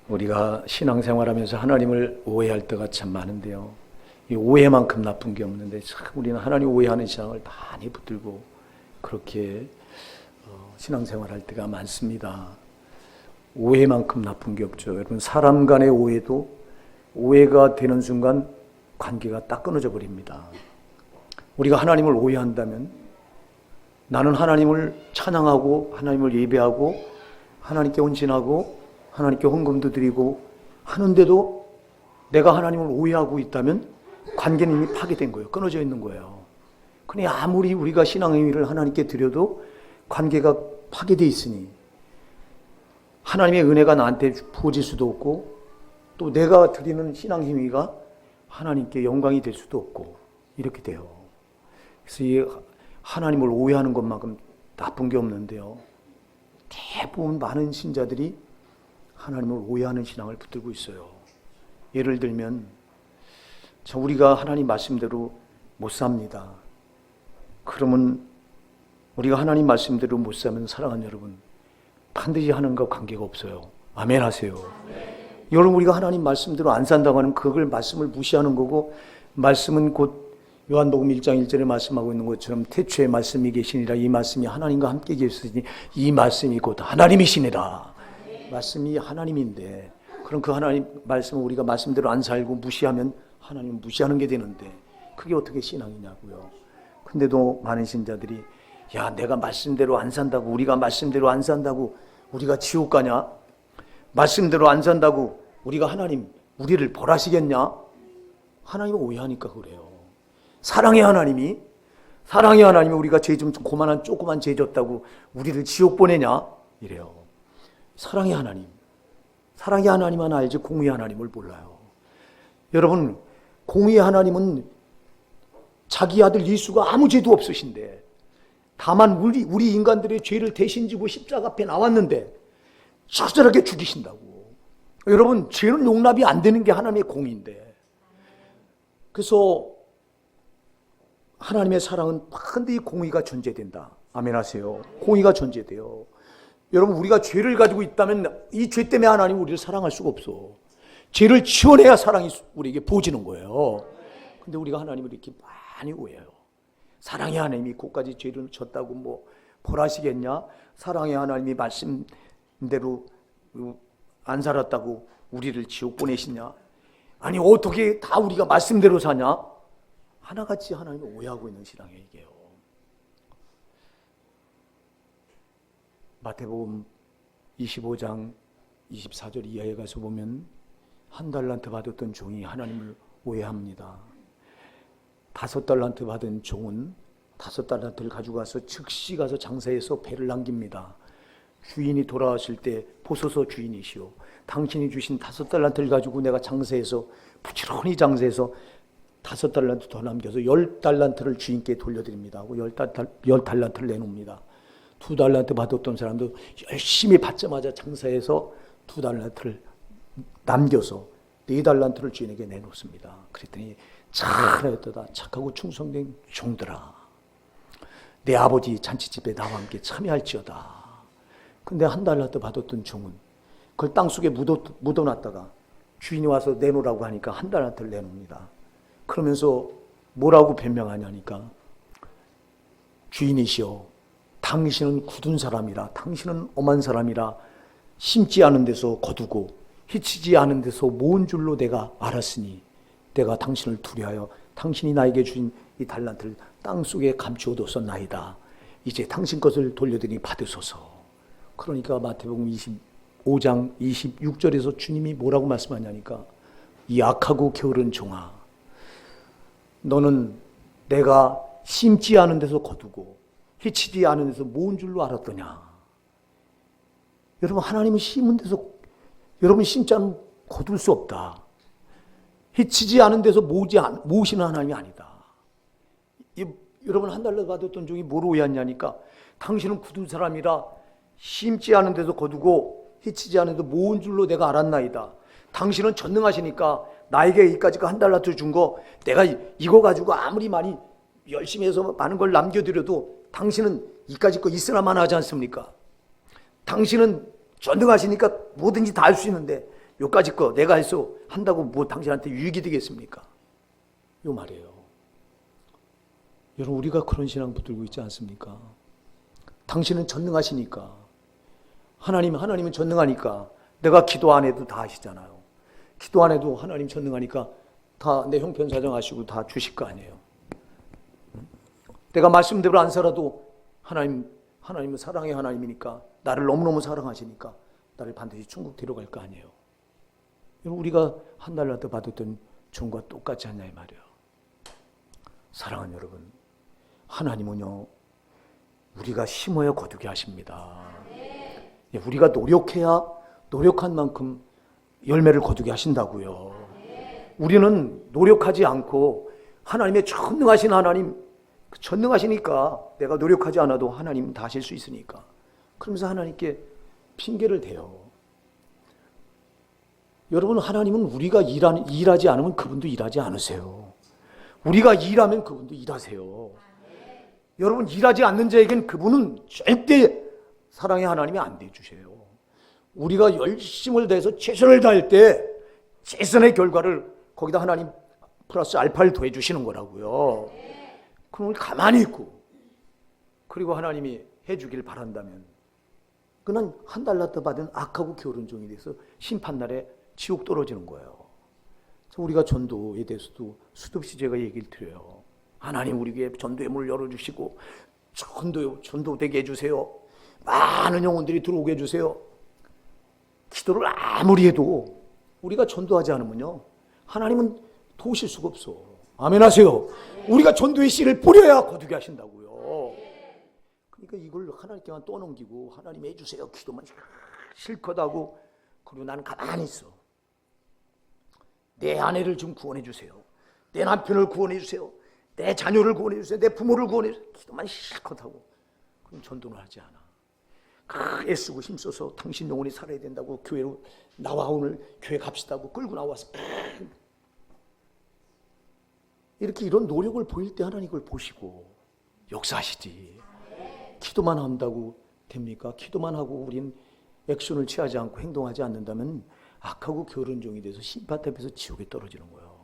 우리가 신앙생활하면서 하나님을 오해할 때가 참 많은데요. 이 오해만큼 나쁜 게 없는데 참 우리는 하나님 오해하는 신앙을 많이 붙들고 그렇게 신앙생활할 때가 많습니다. 오해만큼 나쁜 게 없죠. 여러분, 사람 간의 오해도 오해가 되는 순간 관계가 딱 끊어져 버립니다. 우리가 하나님을 오해한다면 나는 하나님을 찬양하고 하나님을 예배하고 하나님께 헌신하고 하나님께 헌금도 드리고 하는데도 내가 하나님을 오해하고 있다면 관계는 이미 파괴된 거예요. 끊어져 있는 거예요. 그러니 아무리 우리가 신앙의 의를 하나님께 드려도 관계가 파괴되어 있으니 하나님의 은혜가 나한테 부어질 수도 없고 또 내가 드리는 신앙의 행위가 하나님께 영광이 될 수도 없고 이렇게 돼요. 그래서 이 하나님을 오해하는 것만큼 나쁜 게 없는데요. 대부분 많은 신자들이 하나님을 오해하는 신앙을 붙들고 있어요. 예를 들면 우리가 하나님 말씀대로 못 삽니다. 그러면 우리가 하나님 말씀대로 못 사면 사랑하는 여러분 반드시 하나님과 관계가 없어요. 아멘 하세요. 여러분, 우리가 하나님 말씀대로 안 산다고 하면 그걸 말씀을 무시하는 거고, 말씀은 곧 요한복음 1장 1절에 말씀하고 있는 것처럼 태초에 말씀이 계시니라. 이 말씀이 하나님과 함께 계시니 이 말씀이 곧 하나님이시니라. 말씀이 하나님인데 그럼 그 하나님 말씀을 우리가 말씀대로 안 살고 무시하면 하나님을 무시하는 게 되는데 그게 어떻게 신앙이냐고요. 근데도 많은 신자들이 야, 내가 말씀대로 안 산다고, 우리가 말씀대로 안 산다고 우리가 지옥 가냐? 말씀대로 안 산다고 우리가 하나님 우리를 벌하시겠냐? 하나님을 오해하니까 그래요. 사랑의 하나님이 우리가 죄 좀 고만한 조그만 죄 졌다고 우리를 지옥 보내냐? 이래요. 사랑의 하나님만 알지 공의의 하나님을 몰라요. 여러분, 공의의 하나님은 자기 아들 예수가 아무 죄도 없으신데 다만 우리 인간들의 죄를 대신 지고 십자가 앞에 나왔는데 처절하게 죽이신다고. 여러분, 죄는 용납이 안 되는 게 하나님의 공의인데, 그래서 하나님의 사랑은 반드시 공의가 존재된다. 아멘 하세요. 공의가 존재돼요. 여러분, 우리가 죄를 가지고 있다면 이 죄 때문에 하나님 우리를 사랑할 수가 없어. 죄를 지원해야 사랑이 우리에게 보지는 거예요. 근데 우리가 하나님을 이렇게 많이 오해해요. 사랑의 하나님이 그까지 죄를 졌다고 뭐 벌하시겠냐? 사랑의 하나님이 말씀대로 안 살았다고 우리를 지옥 보내시냐? 아니, 어떻게 다 우리가 말씀대로 사냐? 하나같이 하나님을 오해하고 있는 신앙이에요, 이게요. 마태복음 25장 24절 이하에 가서 보면 한 달란트 받았던 종이 하나님을 오해합니다. 5달란트 받은 종은 5달란트를 가지고 가서 즉시 가서 장사해서 배를 남깁니다. 주인이 돌아왔을 때 보소서 주인이시오, 당신이 주신 5달란트를 가지고 내가 장사해서 부지런히 장사해서 5달란트 더 남겨서 10달란트를 주인께 돌려드립니다 하고 10달란트를 내놓습니다. 2달란트 받았던 사람도 열심히 받자마자 장사해서 2달란트를 남겨서 4달란트를 주인에게 내놓습니다. 그랬더니 잘하였도다 착하고 충성된 종들아, 내 아버지 잔치집에 나와 함께 참여할지어다. 근데 1달란트 받았던 종은 그걸 땅속에 묻어놨다가 주인이 와서 내놓으라고 하니까 1달란트를 내놓습니다. 그러면서 뭐라고 변명하냐니까, 주인이시여, 당신은 굳은 사람이라, 당신은 엄한 사람이라 심지 않은 데서 거두고 희치지 않은 데서 모은 줄로 내가 알았으니 내가 당신을 두려하여 당신이 나에게 주신 이 달란트를 땅속에 감추어뒀었나이다. 이제 당신 것을 돌려드리니 받으소서. 그러니까 마태복음 25장 26절에서 주님이 뭐라고 말씀하냐니까, 이 악하고 게으른 종아, 너는 내가 심지 않은 데서 거두고 희치지 않은 데서 모은 줄로 알았더냐. 여러분, 하나님은 심은 데서, 여러분 심지 않으면 거둘 수 없다. 희치지 않은 데서 모으시는 하나님이 아니다. 여러분, 1달러 받았던 종이 뭐로 오해했냐니까, 당신은 굳은 사람이라 심지 않은 데서 거두고 희치지 않은 데서 모은 줄로 내가 알았나이다. 당신은 전능하시니까 나에게 이까지 1달러를 준 거 내가 이거 가지고 아무리 많이 열심히 해서 많은 걸 남겨드려도 당신은 이까지 거 있으나마나 하지 않습니까? 당신은 전능하시니까 뭐든지 다 할 수 있는데 요까지 거 내가 해서 한다고 뭐 당신한테 유익이 되겠습니까? 요 말이에요. 여러분, 우리가 그런 신앙 붙들고 있지 않습니까? 당신은 전능하시니까, 하나님은 전능하니까 내가 기도 안 해도 다 하시잖아요. 기도 안 해도 하나님 전능하니까 다 내 형편사정하시고 다 주실 거 아니에요. 내가 말씀대로 안 살아도 하나님은 사랑의 하나님이니까, 나를 너무너무 사랑하시니까 나를 반드시 천국 데려갈 거 아니에요. 우리가 한 달라도 받았던 종과 똑같지 않냐 이 말이에요. 사랑하는 여러분, 하나님은요, 우리가 심어야 거두게 하십니다. 우리가 노력한 만큼 열매를 거두게 하신다고요. 우리는 노력하지 않고 하나님의 전능하신 하나님, 전능하시니까 내가 노력하지 않아도 하나님은 다 하실 수 있으니까, 그러면서 하나님께 핑계를 대요. 여러분, 하나님은 우리가 일하지 않으면 그분도 일하지 않으세요. 우리가 일하면 그분도 일하세요. 여러분, 일하지 않는 자에겐 그분은 절대 사랑의 하나님이 안 돼주세요. 우리가 열심을 다해서 최선을 다할 때 최선의 결과를 거기다 하나님 플러스 알파를 더해 주시는 거라고요. 그럼 우리 가만히 있고, 그리고 하나님이 해주길 바란다면 그는 한 달라도 받은 악하고 게으른 종이 돼서 심판날에 지옥 떨어지는 거예요. 우리가 전도에 대해서도 수도 없이 제가 얘기를 드려요. 하나님 우리에게 전도의 문을 열어주시고 전도되게 해주세요. 많은 영혼들이 들어오게 해주세요. 기도를 아무리 해도 우리가 전도하지 않으면요, 하나님은 도우실 수가 없어. 아멘 하세요. 우리가 전도의 씨를 뿌려야 거두게 하신다고요. 그러니까 이걸 하나님께만 떠넘기고 하나님 해주세요 기도만 실컷 하고, 그리고 나는 가만히 있어. 내 아내를 좀 구원해 주세요. 내 남편을 구원해 주세요. 내 자녀를 구원해 주세요. 내 부모를 구원해 주세요. 기도만 실컷 하고, 그럼 전도는 하지 않아. 애쓰고 힘써서 당신 영혼이 살아야 된다고 교회로 나와, 오늘 교회 갑시다고 끌고 나와서 이렇게 이런 노력을 보일 때 하나님 그걸 보시고 역사하시지. 기도만 한다고 됩니까? 기도만 하고 우린 액션을 취하지 않고 행동하지 않는다면 악하고 게으른 종이 돼서 심판 앞에서 지옥에 떨어지는 거예요.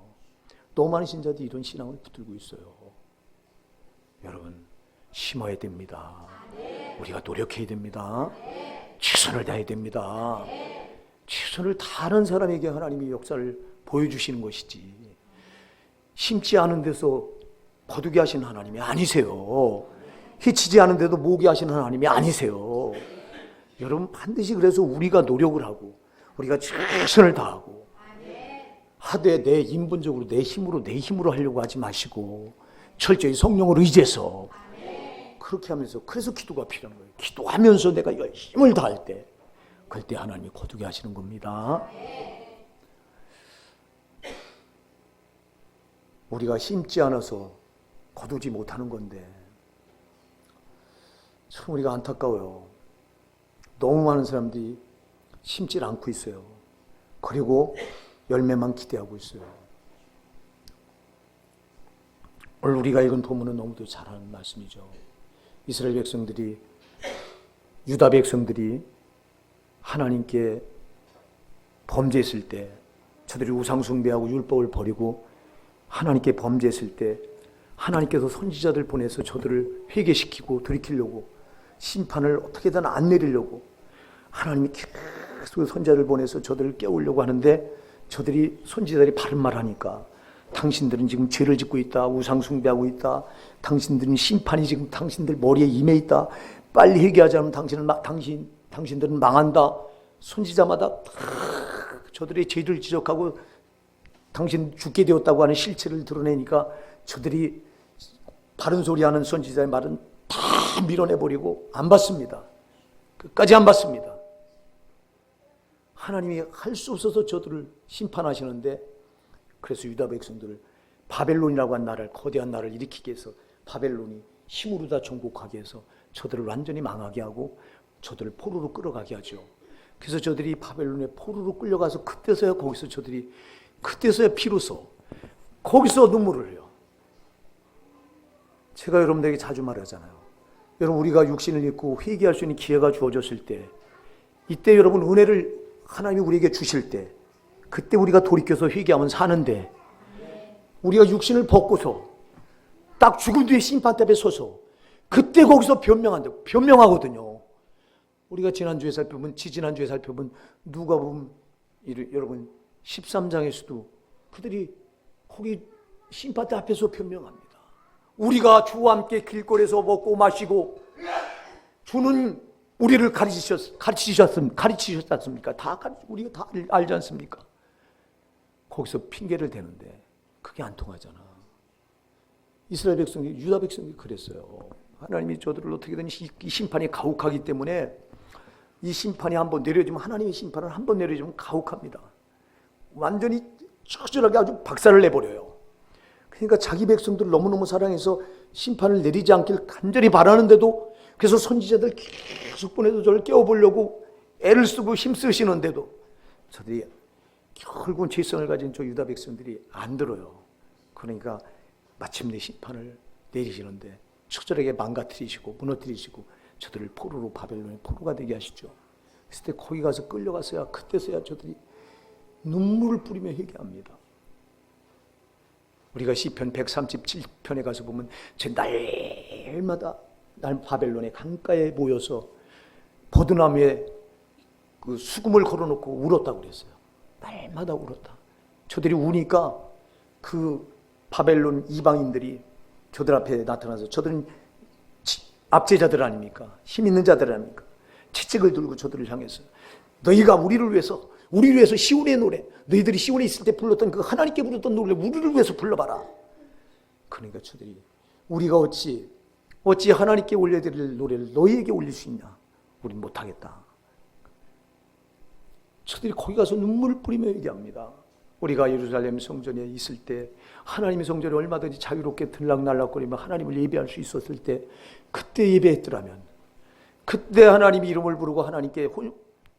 너무 많은 신자들이 이런 신앙을 붙들고 있어요. 여러분, 심어야 됩니다. 우리가 노력해야 됩니다. 최선을 다해야 됩니다. 최선을 다하는 사람에게 하나님이 역사를 보여주시는 것이지, 심지 않은 데서 거두게 하시는 하나님이 아니세요. 해치지 않은데도 모게 하시는 하나님이 아니세요. 여러분, 반드시 그래서 우리가 노력을 하고 우리가 최선을 다하고 하되 내 인본적으로 내 힘으로 하려고 하지 마시고 철저히 성령을 의지해서 그렇게 하면서, 그래서 기도가 필요한 거예요. 기도하면서 내가 열심을 다할 때, 그때 하나님이 거두게 하시는 겁니다. 우리가 심지 않아서 거두지 못하는 건데 참 우리가 안타까워요. 너무 많은 사람들이 심지 않고 있어요. 그리고 열매만 기대하고 있어요. 오늘 우리가 읽은 본문은 너무도 잘하는 말씀이죠. 이스라엘 백성들이, 유다 백성들이 하나님께 범죄했을 때, 저들이 우상숭배하고 율법을 버리고 하나님께 범죄했을 때 하나님께서 선지자들 보내서 저들을 회개시키고 돌이키려고, 심판을 어떻게든 안 내리려고 하나님이 계속 선지자를 보내서 저들을 깨우려고 하는데, 저들이 선지자들이 바른 말 하니까 당신들은 지금 죄를 짓고 있다, 우상숭배하고 있다, 당신들은 심판이 지금 당신들 머리에 임해 있다, 빨리 회개하지 않으면 당신들은 망한다. 선지자마다 저들의 죄를 지적하고 당신 죽게 되었다고 하는 실체를 드러내니까 저들이 바른 소리 하는 선지자의 말은 다 밀어내버리고 안 받습니다. 끝까지 안 받습니다. 하나님이 할 수 없어서 저들을 심판하시는데, 그래서 유다 백성들을 바벨론이라고 한 나라를, 거대한 나라를 일으키게 해서 바벨론이 힘으로 다 정복하게 해서 저들을 완전히 망하게 하고 저들을 포로로 끌어가게 하죠. 그래서 저들이 바벨론에 포로로 끌려가서 그때서야 비로소 거기서 눈물을 흘려. 제가 여러분들에게 자주 말하잖아요. 여러분, 우리가 육신을 입고 회개할 수 있는 기회가 주어졌을 때, 이때 여러분 은혜를 하나님이 우리에게 주실 때 그때 우리가 돌이켜서 회개하면 사는데, 우리가 육신을 벗고서 딱 죽은 뒤에 심판 앞에 서서 그때 거기서 변명하거든요. 우리가 지난주에 살펴본, 지지난주에 살펴본 누가복음 여러분 13장에서도 그들이 거기 심판대 앞에서 변명합니다. 우리가 주와 함께 길거리에서 먹고 마시고 주는 우리를 가르치셨습니까? 우리가 다 알지 않습니까? 거기서 핑계를 대는데 그게 안 통하잖아. 이스라엘 백성이, 유다 백성이 그랬어요. 하나님이 저들을 어떻게든 이 심판이 가혹하기 때문에 이 심판이 한번 내려지면, 하나님의 심판을 한번 내려지면 가혹합니다. 완전히 처절하게 아주 박살을 내버려요. 그러니까 자기 백성들을 너무너무 사랑해서 심판을 내리지 않길 간절히 바라는데도, 그래서 선지자들 계속 보내도 저를 깨워보려고 애를 쓰고 힘쓰시는데도 저들이 결국은 죄성을 가진 저 유다 백성들이 안 들어요. 그러니까 마침내 심판을 내리시는데 처절하게 망가뜨리시고 무너뜨리시고 저들을 포로로, 바벨론의 포로가 되게 하시죠. 그때 거기 가서 끌려갔어야, 그때서야 저들이 눈물을 뿌리며 회개합니다. 우리가 시편 137편에 가서 보면 제 날마다 바벨론의 강가에 모여서 버드나무에 그 수금을 걸어놓고 울었다고 그랬어요. 날마다 울었다. 저들이 우니까 그 바벨론 이방인들이 저들 앞에 나타나서, 저들은 압제자들 아닙니까? 힘 있는 자들 아닙니까? 채찍을 들고 저들을 향해서 너희가 우리를 위해서 시온의 노래, 너희들이 시온에 있을 때 불렀던 그 하나님께 부르던 노래를 우리를 위해서 불러봐라. 그러니까 저들이 우리가 어찌 하나님께 올려드릴 노래를 너희에게 올릴 수 있냐? 우린 못하겠다. 저들이 거기 가서 눈물을 뿌리며 얘기합니다. 우리가 예루살렘 성전에 있을 때, 하나님의 성전에 얼마든지 자유롭게 들락날락거리며 하나님을 예배할 수 있었을 때, 그때 예배했더라면, 그때 하나님의 이름을 부르고 하나님께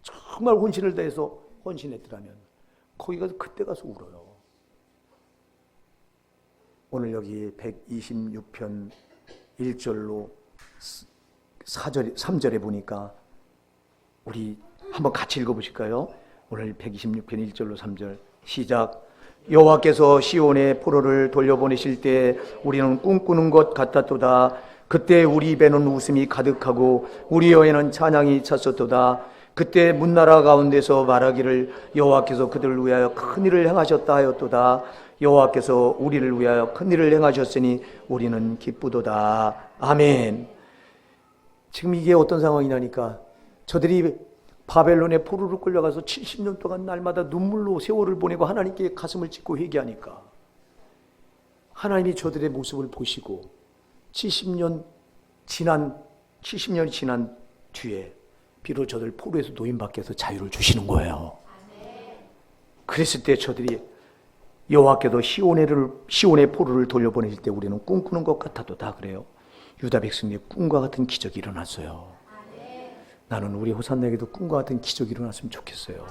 정말 혼신을 다해서 헌신했더라면, 거기 가서 그때 가서 울어요. 오늘 여기 126편 1절로 3절에 보니까 우리 한번 같이 읽어보실까요? 오늘 126편 1절로 3절 시작. 여호와께서 시온의 포로를 돌려보내실 때 우리는 꿈꾸는 것 같았도다. 그때 우리 입에는 웃음이 가득하고 우리 혀에는 찬양이 찼었도다. 그때 문나라 가운데서 말하기를 여호와께서 그들을 위하여 큰 일을 행하셨다 하였도다. 여호와께서 우리를 위하여 큰 일을 행하셨으니 우리는 기쁘도다. 아멘. 지금 이게 어떤 상황이냐니까, 저들이 바벨론의 포로로 끌려가서 70년 동안 날마다 눈물로 세월을 보내고 하나님께 가슴을 찢고 회개하니까 하나님이 저들의 모습을 보시고 70년이 지난 뒤에 비로소 저들 포로에서 노임받게 해서 자유를 주시는 거예요. 그랬을 때 저들이 여호와께도 시온의 포로를 돌려보내실 때 우리는 꿈꾸는 것 같아도 다 그래요. 유다 백성의 꿈과 같은 기적이 일어났어요. 나는 우리 호산나에게도 꿈과 같은 기적이 일어났으면 좋겠어요.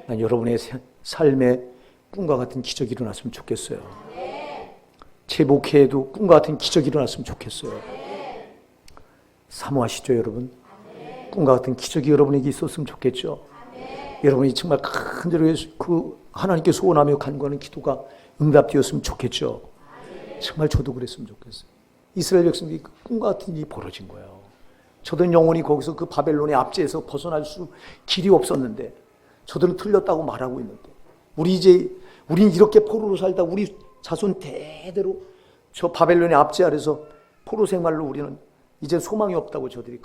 난 여러분의 삶에 꿈과 같은 기적이 일어났으면 좋겠어요. 제 목회에도 꿈과 같은 기적이 일어났으면 좋겠어요. 사모하시죠, 여러분? 꿈과 같은 기적이 여러분에게 있었으면 좋겠죠. 여러분이 정말 간절히 그 하나님께 소원하며 간구하는 기도가 응답되었으면 좋겠죠. 정말 저도 그랬으면 좋겠어요. 이스라엘 백성들이 그 꿈과 같은 일이 벌어진 거예요. 저들은 영원히 거기서 그 바벨론의 압제에서 벗어날 수 길이 없었는데, 저들은 틀렸다고 말하고 있는데, 우린 이렇게 포로로 살다 우리 자손 대대로 저 바벨론의 압제 아래서 포로 생활로 우리는 이제 소망이 없다고 저들이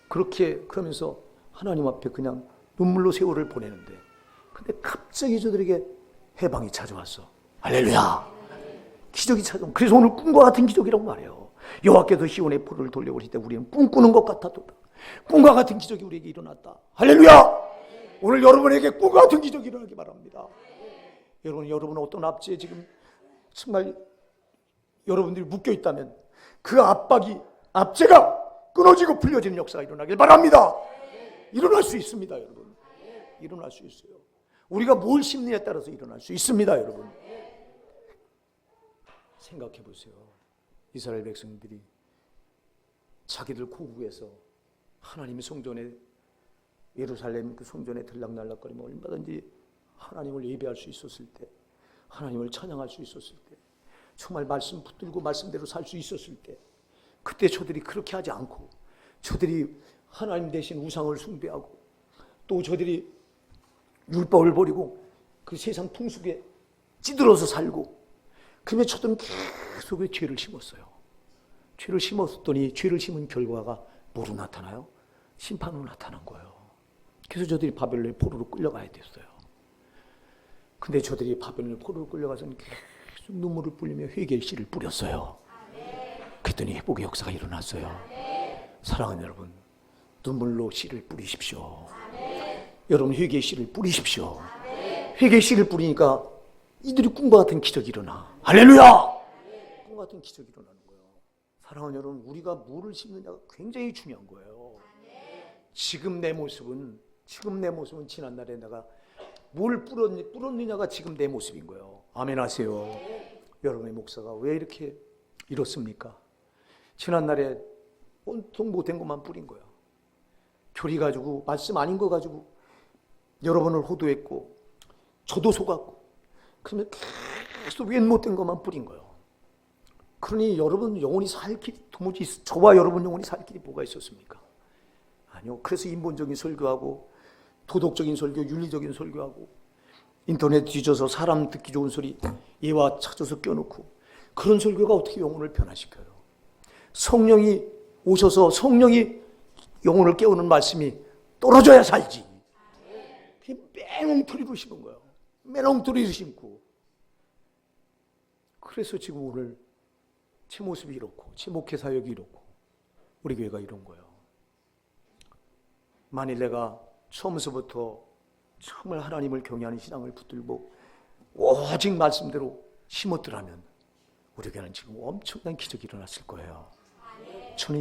그렇게 그러면서 하나님 앞에 그냥 눈물로 세월을 보내는데, 근데 갑자기 저들에게 해방이 찾아왔어. 할렐루야. 기적이 찾아온. 그래서 오늘 꿈과 같은 기적이라고 말해요. 여호와께서 시온의 포로를 돌려오실 때 우리는 꿈꾸는 것 같았도다. 꿈과 같은 기적이 우리에게 일어났다. 할렐루야. 오늘 여러분에게 꿈과 같은 기적이 일어나기 바랍니다. 여러분 어떤 압제에 지금 정말 여러분들이 묶여 있다면 그 압제가 끊어지고 풀려지는 역사가 일어나길 바랍니다. 일어날 수 있습니다, 여러분. 일어날 수 있어요. 우리가 뭘 심느냐에 따라서 일어날 수 있습니다, 여러분. 생각해 보세요. 이스라엘 백성들이 자기들 고국에서 하나님의 성전에, 예루살렘 그 성전에 들락날락거리면 얼마든지 하나님을 예배할 수 있었을 때, 하나님을 찬양할 수 있었을 때, 정말 말씀 붙들고 말씀대로 살 수 있었을 때, 그때 저들이 그렇게 하지 않고 저들이 하나님 대신 우상을 숭배하고 또 저들이 율법을 버리고 그 세상 풍속에 찌들어서 살고, 그러면 저들은 계속 죄를 심었어요. 죄를 심었더니 죄를 심은 결과가 뭐로 나타나요? 심판으로 나타난 거예요. 그래서 저들이 바벨론의 포로로 끌려가야 됐어요. 근데 저들이 바벨론의 포로로 끌려가서는 계속 눈물을 뿌리며 회개의 씨를 뿌렸어요. 그랬더니 회복의 역사가 일어났어요. 사랑하는 여러분, 눈물로 씨를 뿌리십시오. 여러분, 회개의 씨를 뿌리십시오. 회개의 씨를 뿌리니까 이들이 꿈과 같은 기적이 일어나. 할렐루야! 꿈과 같은 기적이 일어나는 거예요. 사랑하는 여러분, 우리가 뭐를 심느냐가 굉장히 중요한 거예요. 지금 내 모습은 지난날에 내가 뭘 뿌렸느냐가 지금 내 모습인 거예요. 아멘 하세요. 여러분의 목사가 왜 이렇게 이렇습니까? 지난날에 온통 못된 것만 뿌린 거예요. 교리 가지고, 말씀 아닌 거 가지고 여러분을 호도했고 저도 속았고, 그러면 계속 웬 못된 것만 뿌린 거예요. 그러니 여러분 영혼이 살 길이 도무지, 저와 여러분 영혼이 살 길이 뭐가 있었습니까? 아니요. 그래서 인본적인 설교하고 도덕적인 설교, 윤리적인 설교하고 인터넷 뒤져서 사람 듣기 좋은 소리 예와 찾아서 껴놓고, 그런 설교가 어떻게 영혼을 변화시켜요? 성령이 오셔서 성령이 영혼을 깨우는 말씀이 떨어져야 살지. 매엉터리로 심은 거예요. 매엉터리로 심고. 그래서 지금 오늘 제 모습이 이렇고 제 목회 사역이 이렇고 우리 교회가 이런 거예요. 만일 내가 처음서부터 정말 하나님을 경외하는 신앙을 붙들고 오직 말씀대로 심었더라면 우리 교회는 지금 엄청난 기적이 일어났을 거예요. 저는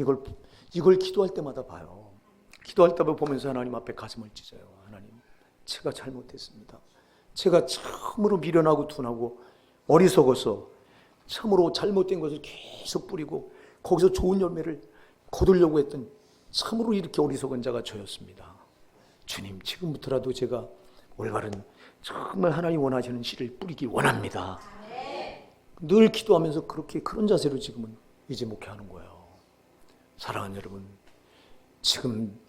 이걸 기도할 때마다 봐요. 기도할 때마다 보면서 하나님 앞에 가슴을 찢어요. 하나님, 제가 잘못했습니다. 제가 참으로 미련하고 둔하고 어리석어서 참으로 잘못된 것을 계속 뿌리고 거기서 좋은 열매를 거두려고 했던 참으로 이렇게 어리석은 자가 저였습니다. 주님, 지금부터라도 제가 올바른 정말 하나님 원하시는 씨를 뿌리기 원합니다. 늘 기도하면서 그런 자세로 지금은 이제 목회하는 거예요. 사랑하는 여러분, 지금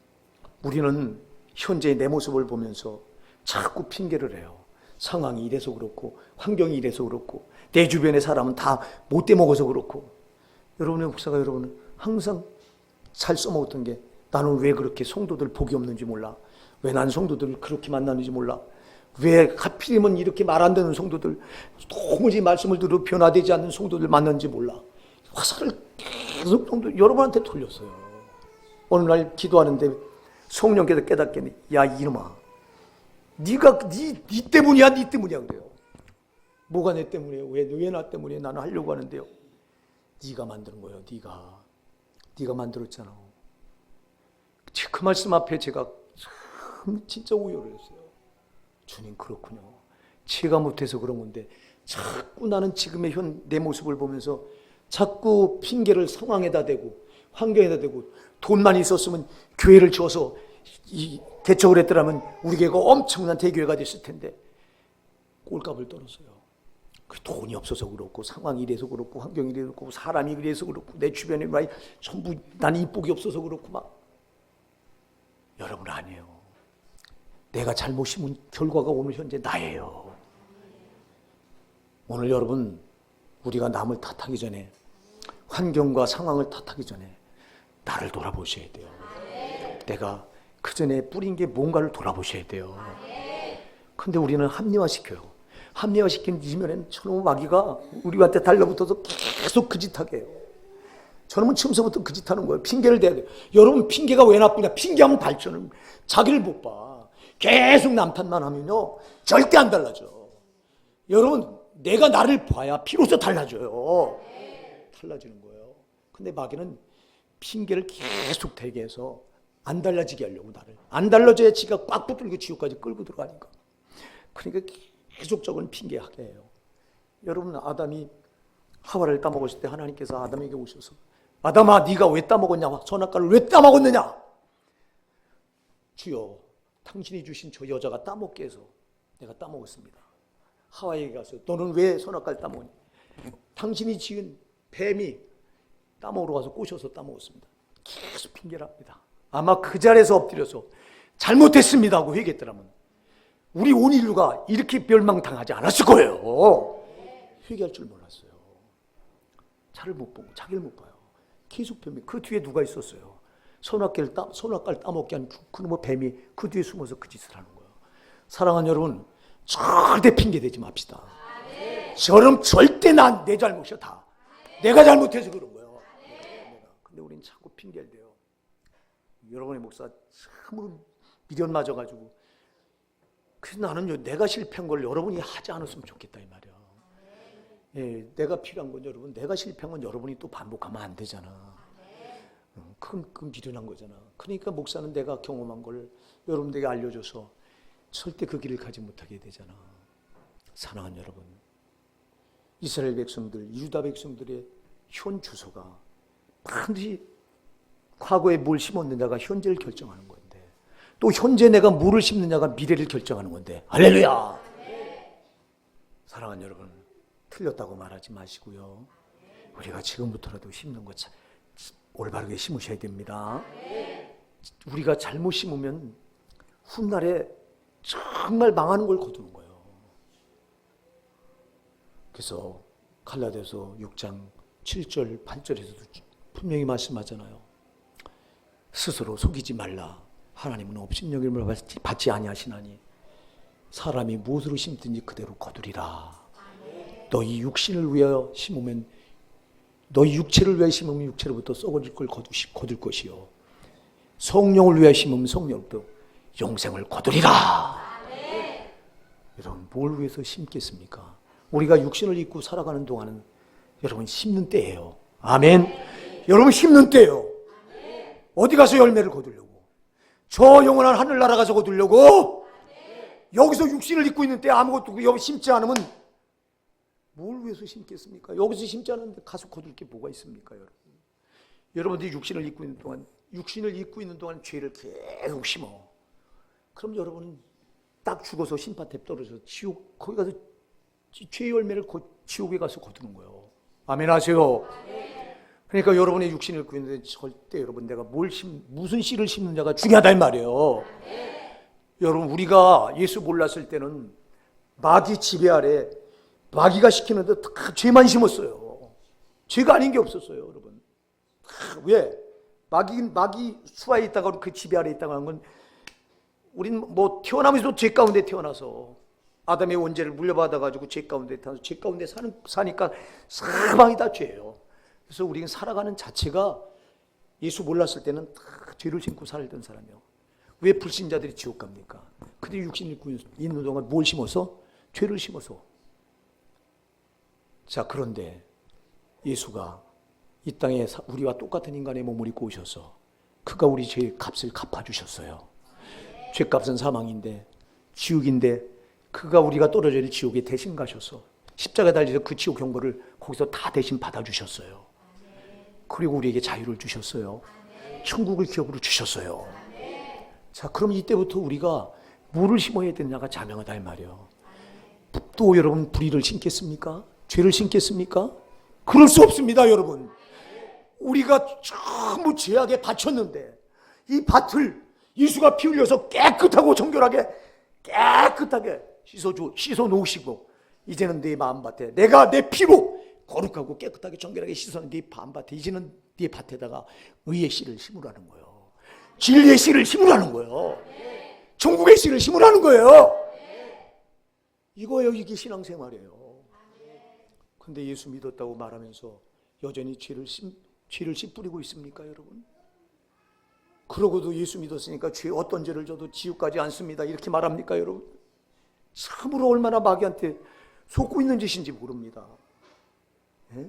우리는 현재 내 모습을 보면서 자꾸 핑계를 해요. 상황이 이래서 그렇고 환경이 이래서 그렇고 내 주변의 사람은 다 못돼 먹어서 그렇고. 여러분의 목사가 여러분은 항상 잘 써먹었던 게, 나는 왜 그렇게 성도들 복이 없는지 몰라. 왜 난 성도들을 그렇게 만나는지 몰라. 왜 하필이면 이렇게 말 안 되는 성도들, 도무지 말씀을 들어 변화되지 않는 성도들 만났는지 몰라. 화살을 계속 여러분한테 돌렸어요. 어느 날 기도하는데 성령께서 깨닫겠니? 야 이놈아, 네가 네 때문이야, 네 때문이야 그래요. 뭐가 내 때문이에요? 왜 나 때문에 나는 하려고 하는데요? 네가 만드는 거예요. 네가 만들었잖아. 그 말씀 앞에 제가 참 진짜 오열을 했어요. 주님, 그렇군요. 제가 못해서 그런 건데 자꾸 나는 지금의 내 모습을 보면서 자꾸 핑계를 상황에다 대고 환경에다 대고, 돈만 있었으면 교회를 지어서 개척을 했더라면 우리 교회가 엄청난 대교회가 됐을 텐데 꼴값을 떨었어요. 그 돈이 없어서 그렇고 상황이 이래서 그렇고 환경이 이래서 그렇고 사람이 이래서 그렇고 내 주변에 전부 나는 이복이 없어서 그렇고 막. 여러분, 아니에요. 내가 잘못 심은 결과가 오늘 현재 나예요. 오늘 여러분, 우리가 남을 탓하기 전에, 환경과 상황을 탓하기 전에 나를 돌아보셔야 돼요. 내가 그 전에 뿌린 게 뭔가를 돌아보셔야 돼요. 근데 우리는 합리화시켜요. 합리화시키는 이면에는 저놈의 마귀가 우리한테 달라붙어서 계속 그 짓하게 해요. 저놈은 처음서부터 그 짓하는 거예요. 핑계를 대야 돼요. 여러분, 핑계가 왜 나쁘냐? 핑계하면 발전을, 자기를 못 봐. 계속 남탓만 하면요 절대 안 달라져. 여러분, 내가 나를 봐야 비로소 달라져요. 달라지는 거예요. 근데 마귀는 핑계를 계속 대게 해서 안 달라지게 하려고, 나를 안 달라져야 지가 꽉 붙들고 지옥까지 끌고 들어가니까. 그러니까 계속적인 핑계하게 해요. 여러분, 아담이 하와를 따먹었을 때 하나님께서 아담에게 오셔서, 아담아, 네가 왜 따먹었냐? 선악과를 왜 따먹었느냐? 주여, 당신이 주신 저 여자가 따먹게 해서 내가 따먹었습니다. 하와이에 가서 너는 왜 선악과를 따먹니? 당신이 지은 뱀이 따먹으러 가서 꼬셔서 따먹었습니다. 계속 핑계를 합니다. 아마 그 자리에서 엎드려서 잘못했습니다 하고 회개했더라면 우리 온 인류가 이렇게 멸망당하지 않았을 거예요. 회개할 줄 몰랐어요. 차를 못 보고 자기를 못 봐요. 계속 뱀이 그 뒤에 누가 있었어요? 선악과를 따먹게 한 그놈의 뱀이 그 뒤에 숨어서 그 짓을 하는 거예요. 사랑하는 여러분, 절대 핑계대지 맙시다. 저럼 절대 내 잘못이야 다. 내가 잘못해서 그런 거예요. 근데 우린 자꾸 핑계를 대요. 여러분의 목사 참으로 미련 맞아가지고 그래서 나는 내가 실패한 걸 여러분이 하지 않았으면 좋겠다 이 말이야. 예, 내가 필요한 건 여러분, 내가 실패한 건 여러분이 또 반복하면 안 되잖아. 그건 미련한 거잖아. 그러니까 목사는 내가 경험한 걸 여러분들에게 알려줘서 절대 그 길을 가지 못하게 되잖아. 사랑하는 여러분, 이스라엘 백성들, 유다 백성들의 현 주소가 반드시 과거에 뭘 심었느냐가 현재를 결정하는 건데, 또 현재 내가 뭐를 심느냐가 미래를 결정하는 건데, 할렐루야! 사랑하는 여러분, 틀렸다고 말하지 마시고요. 우리가 지금부터라도 심는 거 올바르게 심으셔야 됩니다. 우리가 잘못 심으면 훗날에 정말 망하는 걸 거두는 거예요. 그래서 갈라디아서 6장 7절 8절에서도 분명히 말씀하잖아요. 스스로 속이지 말라. 하나님은 업신여김을 받지 아니하시나니 사람이 무엇으로 심든지 그대로 거두리라. 너희 육신을 위하여 심으면, 너희 육체를 위하여 심으면 육체로부터 썩어질 걸 거둘 것이요, 성령을 위하여 심으면 성령으로부터 영생을 거두리라. 여러분, 뭘 위해서 심겠습니까? 우리가 육신을 입고 살아가는 동안은 여러분 심는 때예요. 아멘. 여러분 심는 때예요. 어디 가서 열매를 거두려고? 저 영원한 하늘나라 가서 거두려고? 여기서 육신을 입고 있는 때 아무것도 여기 심지 않으면 뭘 위해서 심겠습니까? 여기서 심지 않은데 가서 거둘 게 뭐가 있습니까, 여러분? 여러분들이 육신을 입고 있는 동안 죄를 계속 심어. 그럼 여러분은 딱 죽어서 심판대 떨어져서 지옥, 거기 가서 죄의 열매를 지옥에 가서 거두는 거예요. 아멘 하세요. 그러니까 여러분의 육신을 입고 있는데 절대 여러분 내가 무슨 씨를 심느냐가 중요하다 이 말이에요. 여러분, 우리가 예수 몰랐을 때는 마귀 지배 아래 마귀가 시키는데 다 죄만 심었어요. 죄가 아닌 게 없었어요, 여러분. 왜? 마귀 수하에 있다가 그 지배 아래 있다가 한 건, 우린 뭐 태어나면서도 죄 가운데 태어나서 아담의 원죄를 물려받아가지고 죄 가운데 태어나서 죄 가운데 사니까 사방이 다 죄예요. 그래서 우리는 살아가는 자체가 예수 몰랐을 때는 다 죄를 심고 살던 사람이에요. 왜 불신자들이 지옥 갑니까? 그들이 육신 입고 있는 동안 뭘 심어서? 죄를 심어서. 자, 그런데 예수가 이 땅에 우리와 똑같은 인간의 몸을 입고 오셔서 그가 우리 죄의 값을 갚아주셨어요. 죄값은 사망인데, 지옥인데, 그가 우리가 떨어져 있는 지옥에 대신 가셔서 십자가에 달려서 그 지옥 형벌을 거기서 다 대신 받아주셨어요. 그리고 우리에게 자유를 주셨어요. 천국을 기업으로 주셨어요. 자, 그럼 이때부터 우리가 뭐를 심어야 되느냐가 자명하다 이 말이에요. 또 여러분 불의를 심겠습니까? 죄를 심겠습니까? 그럴 수 없습니다, 여러분. 우리가 전부 죄악에 바쳤는데 이 밭을 예수가 피 흘려서 깨끗하고 정결하게 깨끗하게 씻어 놓으시고, 이제는 네 마음밭에 내가 내 피로 거룩하고 깨끗하게 정결하게 씻어놓은 네 마음밭에, 이제는 네 밭에다가 의의 씨를 심으라는 거예요. 진리의 씨를 심으라는 거예요. 천국의 씨를 심으라는 거예요. 이거예요. 이게 신앙생활이에요. 근데 예수 믿었다고 말하면서 여전히 죄를 씨 뿌리고 있습니까, 여러분? 그러고도 예수 믿었으니까 어떤 죄를 져도 지옥 가지 않습니다, 이렇게 말합니까, 여러분? 참으로 얼마나 마귀한테 속고 있는 짓인지 모릅니다. 예?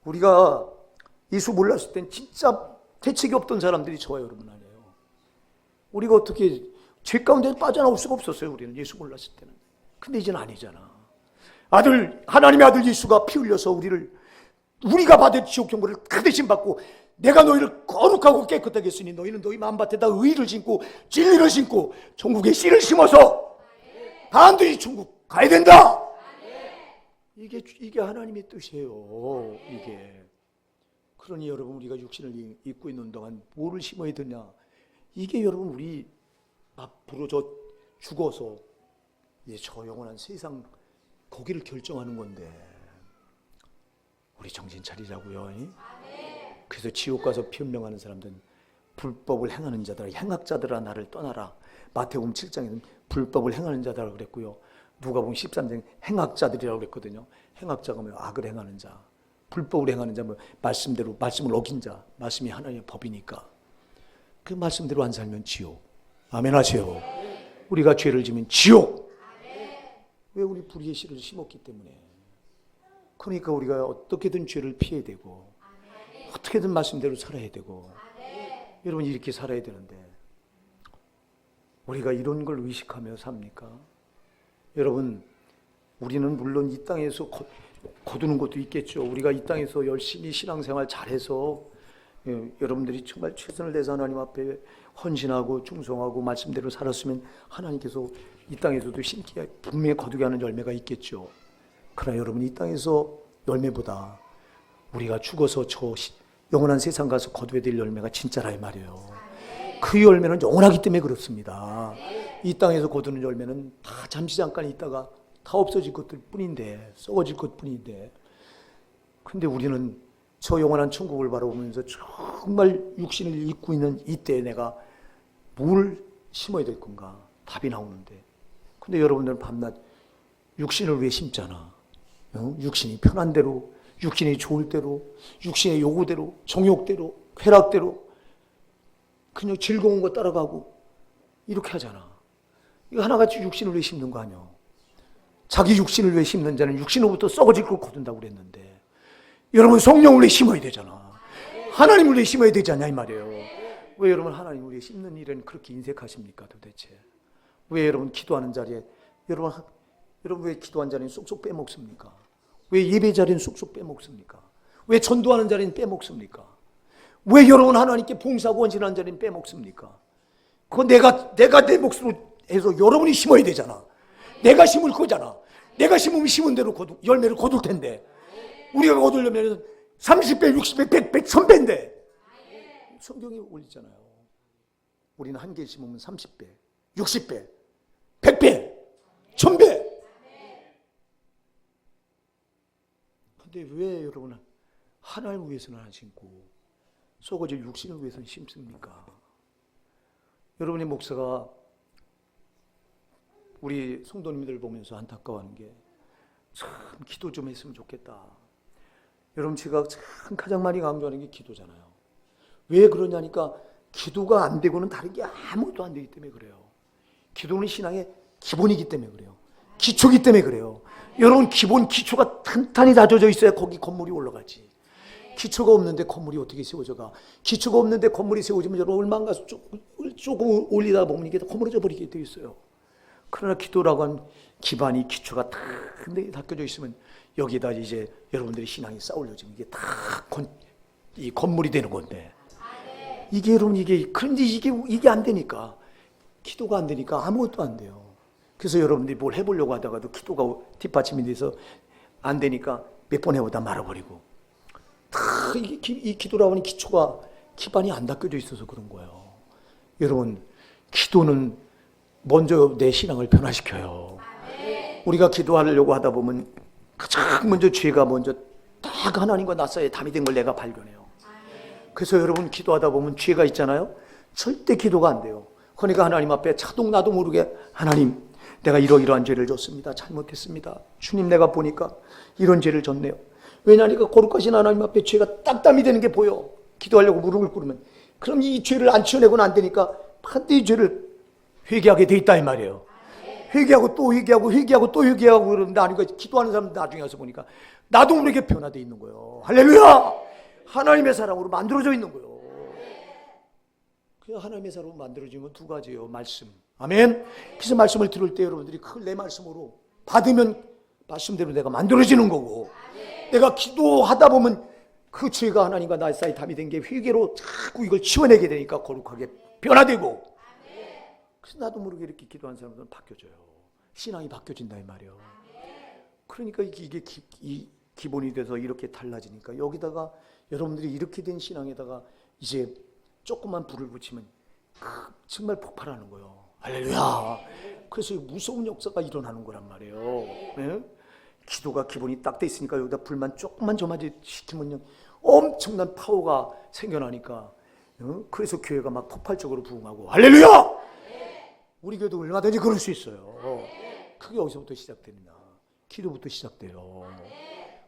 우리가 예수 몰랐을 땐 진짜 대책이 없던 사람들이 저와 여러분 아니에요. 우리가 어떻게 죄 가운데 빠져나올 수가 없었어요, 우리는 예수 몰랐을 때는. 근데 이제는 아니잖아. 하나님의 아들 예수가 피 흘려서 우리가 받을 지옥 형벌을 그 대신 받고, 내가 너희를 거룩하고 깨끗하게 했으니 너희는 너희 마음밭에다 의를 심고 진리를 심고 천국의 씨를 심어서 반드시 천국 가야 된다. 이게 하나님의 뜻이에요. 이게. 그러니 여러분, 우리가 육신을 입고 있는 동안 뭐를 심어야 되냐? 이게 여러분, 우리 앞으로 죽어서 이제 저 영원한 세상 거기를 결정하는 건데, 우리 정신 차리자고요. 그래서 지옥 가서 변명하는 사람들은 불법을 행하는 자들아, 행악자들아 나를 떠나라. 마태복음 7장에는 불법을 행하는 자들아 그랬고요. 누가복음 13장 행악자들이라고 그랬거든요. 행악자가 뭐예요? 악을 행하는 자, 불법을 행하는 자, 뭐 말씀대로 말씀을 어긴 자, 말씀이 하나님의 법이니까 그 말씀대로 안 살면 지옥. 아멘 하세요. 우리가 죄를 지면 지옥. 왜? 우리 불의의 씨를 심었기 때문에. 그러니까 우리가 어떻게든 죄를 피해야 되고 어떻게든 말씀대로 살아야 되고, 여러분 이렇게 살아야 되는데 우리가 이런 걸 의식하며 삽니까? 여러분, 우리는 물론 이 땅에서 거두는 것도 있겠죠. 우리가 이 땅에서 열심히 신앙생활 잘해서 여러분들이 정말 최선을 다해서 하나님 앞에 헌신하고 충성하고 말씀대로 살았으면 하나님께서 이 땅에서도 심기에 분명히 거두게 하는 열매가 있겠죠. 그러나 여러분, 이 땅에서 열매보다 우리가 죽어서 저 영원한 세상 가서 거두게 될 열매가 진짜라 이 말이에요. 그 열매는 영원하기 때문에 그렇습니다. 이 땅에서 거두는 열매는 다 잠시 잠깐 있다가 다 없어질 것들 뿐인데, 썩어질 것 뿐인데, 근데 우리는 저 영원한 천국을 바라보면서 정말 육신을 입고 있는 이때에 내가 뭘 심어야 될 건가? 답이 나오는데, 근데 여러분들은 밤낮 육신을 왜 심잖아? 육신이 편한 대로, 육신이 좋을 대로, 육신의 요구대로, 정욕대로, 쾌락대로 그냥 즐거운 거 따라가고 이렇게 하잖아. 이거 하나같이 육신을 왜 심는 거 아니야? 자기 육신을 왜 심는 자는 육신으로부터 썩어질 걸 거둔다고 그랬는데, 여러분 성령을 왜 심어야 되잖아. 하나님을 왜 심어야 되지 않냐 이 말이에요. 왜 여러분 하나님을 왜 심는 일은 그렇게 인색하십니까 도대체? 왜 여러분 기도하는 자리에 여러분 왜 기도하는 자리는 쏙쏙 빼먹습니까? 왜 예배 자리는 쏙쏙 빼먹습니까? 왜 전도하는 자리는 빼먹습니까? 왜 여러분 하나님께 봉사하고 헌신하는 자리는 빼먹습니까? 그건 내가 내 몫으로 해서 여러분이 심어야 되잖아. 내가 심을 거잖아. 내가 심으면 심은 대로 열매를 거둘 텐데, 우리가 거두려면 30배, 60배, 100배, 1000배인데 성경이 올리잖아요. 우리는 한 개 심으면 30배, 60배, 100배, 1000배. 근데 왜 여러분 하나님을 위해서는 안 심고 썩어질 육신을 위해서는 심습니까? 여러분의 목사가 우리 성도님들 보면서 안타까워하는 게, 참 기도 좀 했으면 좋겠다. 여러분, 제가 참 가장 많이 강조하는 게 기도잖아요. 왜 그러냐니까 기도가 안 되고는 다른 게 아무것도 안 되기 때문에 그래요. 기도는 신앙의 기본이기 때문에 그래요. 기초이기 때문에 그래요. 여러분, 기초가 탄탄히 다져져 있어야 거기 건물이 올라가지. 기초가 없는데 건물이 어떻게 세워져가? 기초가 없는데 건물이 세워지면 여러분 얼마나 가서 조금 올리다 보면 이게 허물어져 버리게 돼 있어요. 그러나 기도라고 한 기초가 다 근데 닦여져 있으면 여기다 이제 여러분들의 신앙이 쌓올려지면 이게 다 이 건물이 되는 건데, 이게 여러분 그런데 이게 안 되니까, 기도가 안 되니까 아무것도 안 돼요. 그래서 여러분들이 뭘 해보려고 하다가도 기도가 뒷받침이 돼서 안 되니까 몇 번 해보다 말아버리고, 다 이 기도라고 하는 기초가 기반이 안 닦여져 있어서 그런 거예요. 여러분, 기도는 먼저 내 신앙을 변화시켜요. 우리가 기도하려고 하다 보면 가장 먼저 죄가 먼저 딱 하나님과 나 사이에 담이 된 걸 내가 발견해요. 그래서 여러분 기도하다 보면 죄가 있잖아요. 절대 기도가 안 돼요. 그러니까 하나님 앞에 차동 나도 모르게, 하나님 내가 이러이러한 죄를 졌습니다. 잘못했습니다. 주님, 내가 보니까 이런 죄를 졌네요. 왜냐하니까 거룩하신 하나님 앞에 죄가 딱담이 되는 게 보여. 기도하려고 무릎을 꿇으면. 그럼 이 죄를 안 치워내고는 안 되니까 반드시 죄를 회개하게 돼 있다 이 말이에요. 회개하고 또 회개하고 또 회개하고 그러는데, 아니 기도하는 사람 나중에 와서 보니까 나도 모르게 변화되어 있는 거예요. 할렐루야! 하나님의 사랑으로 만들어져 있는 거예요. 그 하나님의 사랑으로 만들어지면 두 가지예요. 말씀. 아멘. 그래서 말씀을 들을 때 여러분들이 그걸 내 말씀으로 받으면 말씀대로 내가 만들어지는 거고, 내가 기도하다 보면 그 죄가 하나님과 나의 사이 담이 된 게 회개로 자꾸 이걸 치워내게 되니까 거룩하게 변화되고, 그래서 나도 모르게 이렇게 기도하는 사람들은 바뀌어져요. 신앙이 바뀌어진다 이 말이에요. 그러니까 이게 기본이 돼서 이렇게 달라지니까 여기다가 여러분들이 이렇게 된 신앙에다가 이제 조금만 불을 붙이면 정말 폭발하는 거예요. 할렐루야. 그래서 무서운 역사가 일어나는 거란 말이에요. 네? 기도가 기본이 딱 돼 있으니까 여기다 불만 조금만 시키면요 엄청난 파워가 생겨나니까 그래서 교회가 막 폭발적으로 부흥하고 할렐루야. 우리 교회도 얼마든지 그럴 수 있어요. 그게 어디서부터 시작됩니다. 기도부터 시작돼요.